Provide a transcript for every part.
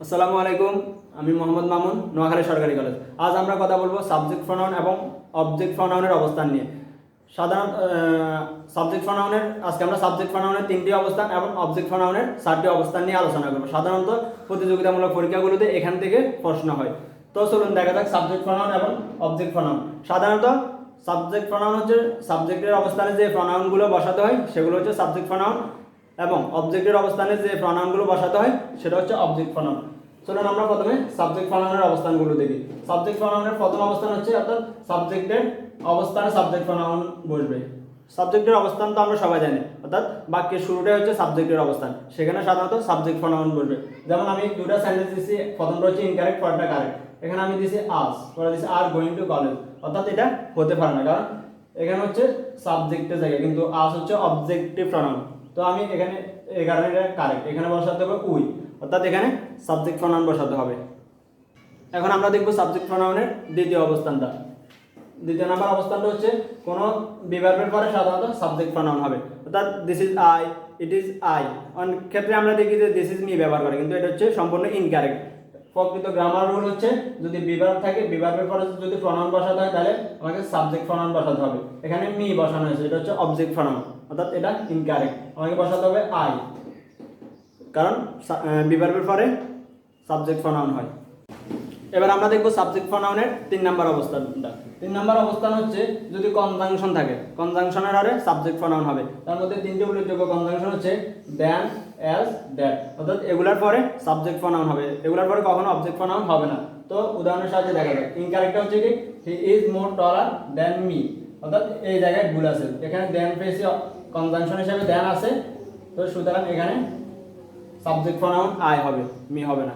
আসসালামু আলাইকুম, আমি মোহাম্মদ মামুন, নোয়াখালী সরকারি কলেজ। আজ আমরা কথা বলবো সাবজেক্ট প্রনাউন এবং অবজেক্ট প্রনাউনের অবস্থান নিয়ে। সাধারণত সাবজেক্ট প্রনাউনের আজকে আমরা সাবজেক্ট প্রনাউনের 3টি অবস্থান এবং অবজেক্ট প্রনাউনের 4টি অবস্থান নিয়ে আলোচনা করব। সাধারণত প্রতিযোগিতামূলক পরীক্ষাগুলোতে এখান থেকে প্রশ্ন হয়। তো চলুন দেখা যাক সাবজেক্ট প্রনাউন এবং অবজেক্ট প্রনাউন। সাধারণত সাবজেক্ট প্রনাউন হচ্ছে সাবজেক্টের অবস্থানে যে প্রনাউনগুলো বসাতে হয় সেগুলো হচ্ছে সাবজেক্ট প্রনাউন, এবং অবজেক্টের অবস্থানে যে প্রনাউনগুলো বসাতে হয় সেটা হচ্ছে অবজেক্ট প্রনাউন। চলুন আমরা প্রথমে সাবজেক্ট প্রনাউনের অবস্থানগুলো দেখি। সাবজেক্ট প্রনাউনের প্রথম অবস্থান হচ্ছে অর্থাৎ সাবজেক্টের অবস্থানে সাবজেক্ট প্রনাউন বসবে। সাবজেক্টের অবস্থান তো আমরা সবাই জানি, অর্থাৎ বাক্যের শুরুটাই হচ্ছে সাবজেক্টের অবস্থান, সেখানে সাধারণত সাবজেক্ট প্রনাউন বসবে। যেমন আমি দুটো সেন্টেন্স দিচ্ছি, প্রথমটা হচ্ছে ইনকারেক্ট, পরেরটা কারেক্ট। এখানে আমি দিচ্ছি আস, পরে দিচ্ছি আর গোয়িং টু কলেজ, অর্থাৎ এটা হতে পারে না, কারণ এখানে হচ্ছে সাবজেক্টের জায়গা, কিন্তু আস হচ্ছে অবজেক্টিভ প্রনাউন। তো আমি এখানে এই কারণে এটা কারেক্ট, এখানে বসাতে হবে উই, অর্থাৎ এখানে সাবজেক্ট প্রনাউন বসাতে হবে। এখন আমরা দেখব সাবজেক্ট প্রনাউনের দ্বিতীয় অবস্থানটা। দ্বিতীয় নাম্বার অবস্থানটা হচ্ছে কোনো বিভার্বের পরে সাধারণত সাবজেক্ট প্রনাউন হবে, অর্থাৎ this is I, it is I. অনেক ক্ষেত্রে আমরা দেখি যে দিস ইজ মি ব্যবহার করে, কিন্তু এটা হচ্ছে সম্পূর্ণ ইনকারেক্ট। প্রকৃত গ্রামার রুল হচ্ছে যদি বিভার্ব থাকে, বিভার্বের পরে যদি প্রনাউন বসাতে হয় তাহলে আমাকে সাবজেক্ট প্রনাউন বসাতে হবে। এখানে মি বসানো হয়েছে, এটা হচ্ছে অবজেক্ট প্রনাউন, অর্থাৎ এটা ইনকারেক্ট। আমাকে বসাতে হবে আই, কারণ বিভার্বের পরে সাবজেক্ট প্রনাউন হয়। এবার আমরা দেখব সাবজেক্ট প্রনাউনের 3 নাম্বার অবস্থানটা। 3 নাম্বার অবস্থান হচ্ছে যদি কনজাংশন থাকে, কনজাংশনের আরে সাবজেক্ট প্রনাউন হবে। তার মধ্যে 3টি উল্লেখযোগ্য কনজাংশন হচ্ছে দ্যান, অ্যাজ, দ্যাট, অর্থাৎ এগুলার পরে সাবজেক্ট প্রনাউন হবে, এগুলার পরে কখনো অবজেক্ট প্রনাউন হবে না। তো উদাহরণের সাহায্যে দেখা যায়। ইনকারেক্টটা হচ্ছে কি he is more taller than me, অর্থাৎ এই জায়গায় ভুল আছে, এখানে দ্যান পেয়েছি কনজাংশন হিসেবে দ্যান আছে, তো সুতরাং এখানে সাবজেক্ট প্রনাউন আই হবে, মি হবে না।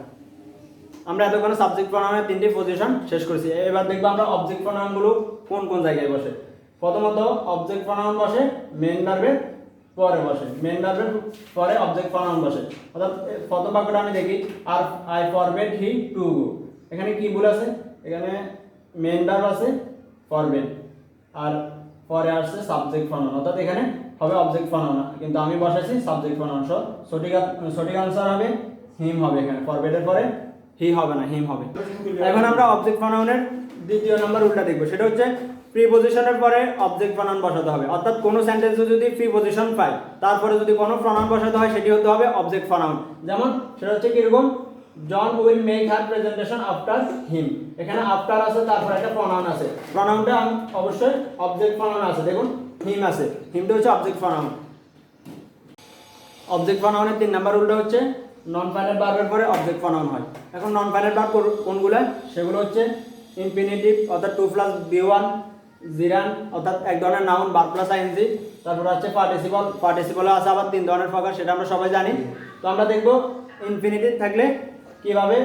আমরা এতক্ষণ সাবজেক্ট প্রনাউনের 3টি পজিশন শেষ করেছি। এবার দেখব আমরা অবজেক্ট প্রনাউনগুলো কোন কোন জায়গায় বসে। প্রথমত অবজেক্ট প্রনাউন বসে মেইন ভার্বের পরে বসে, মেইন ভার্বের পরে অবজেক্ট প্রনাউন বসে। অর্থাৎ প্রথম বাক্যটা আমি দেখি, আর I forbade he to go. এখানে কি ভুল আছে? এখানে মেইন ভার্ব আছে ফরবেড, আর পরে আসছে সাবজেক্ট প্রনাউন, অর্থাৎ এখানে হবে অবজেক্ট প্রনাউন, কিন্তু আমি বসাইছি সাবজেক্ট প্রনাউন। সঠিক আনসার হবে হিম হবে, এখানে ফরবেডের পরে হি হবে না, হিম হবে। এখন আমরা অবজেক্ট প্রনাউনের দ্বিতীয় নাম্বার উল্টা দেখব, সেটা হচ্ছে প্রিপজিশনের পরে অবজেক্ট প্রনাউন বসাতে হবে। অর্থাৎ কোনো সেন্টেন্সে যদি প্রিপজিশন পাই, তারপরে যদি কোনো প্রনাউন বসাতে হয় সেটি হতে হবে অবজেক্ট প্রনাউন। যেমন সেটা হচ্ছে কিরকম, John will make her presentation after him. এখানে আফটার আছে, তারপরে একটা প্রনাউন আছে, প্রনাউনটা অবশ্যই অবজেক্ট প্রনাউন আছে, দেখুন হিম আছে, হিমটা হচ্ছে অবজেক্ট প্রনাউন। অবজেক্ট প্রনাউনের 3 নাম্বার উল্টা হচ্ছে নন ফাইনাল ভার্বের পরে অবজেক্ট প্রনাউন হয়। এখন নন ফাইনাল ভার্ব কোনগুলো? সেগুলো হচ্ছে ইনফিনিটিভ, অর্থাৎ 2 + B1, জিরান, অর্থাৎ এক ধরনের নাউন, ভার্ব প্লাস আইএনজি। তারপরে আছে পার্টিসিপল, পার্টিসিপলে আছে আবার 3 ধরনের প্রকার, সেটা আমরা সবাই জানি। তো আমরা দেখব ইনফিনিটিভ থাকলে কিভাবে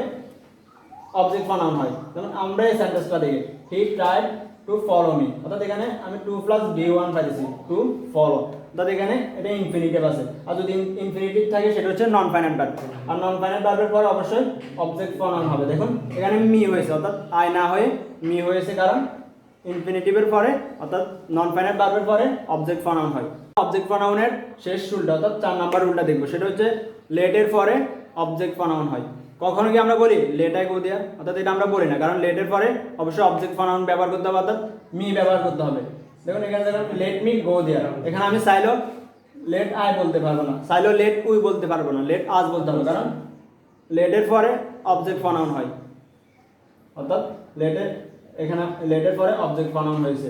অবজেক্ট প্রনাউন হয়। যেমন আমরা এই সেন্টেন্সটা দেখি, he tried to follow me, অর্থাৎ এখানে আমি 2 + B1 পাইছি, টু ফলো, অর্থাৎ এখানে এটা ইনফিনিটিভ আছে। আর যদি ইনফিনিটিভ থাকে সেটা হচ্ছে নন ফাইনাল ভার্ব, আর নন ফাইনাল ভার্বের পরে অবশ্যই অবজেক্ট প্রনাউন হবে। দেখুন এখানে মি হয়েছে, অর্থাৎ আই না হয়ে মি হয়েছে, কারণ ইনফিনিটিভের পরে অর্থাৎ নন ফাইনাল ভার্বের পরে অবজেক্ট প্রনাউন হয়। অবজেক্ট প্রনাউনের শেষ উল্টা, অর্থাৎ 4 নাম্বার উল্টা দেখবো, সেটা হচ্ছে লেটের পরে অবজেক্ট প্রনাউন হয়। কখনো কি আমরা বলি লেট আই গো দেয়ার, অর্থাৎ এটা আমরা বলি না, কারণ লেটের পরে অবশ্যই অবজেক্ট প্রনাউন ব্যবহার করতে হবে, অর্থাৎ মি ব্যবহার করতে হবে। দেখুন এখানে দেখুন লেট মি গো দেয়ার, এখানে আমি চাইলেও লেট আই বলতে পারবো না, চাইলেও লেট উই বলতে পারবো না, লেট আস বলতে হবে, কারণ লেটের পরে অবজেক্ট প্রনাউন হয়, অর্থাৎ এখানে লেটের পরে অবজেক্ট প্রনাউন হয়েছে।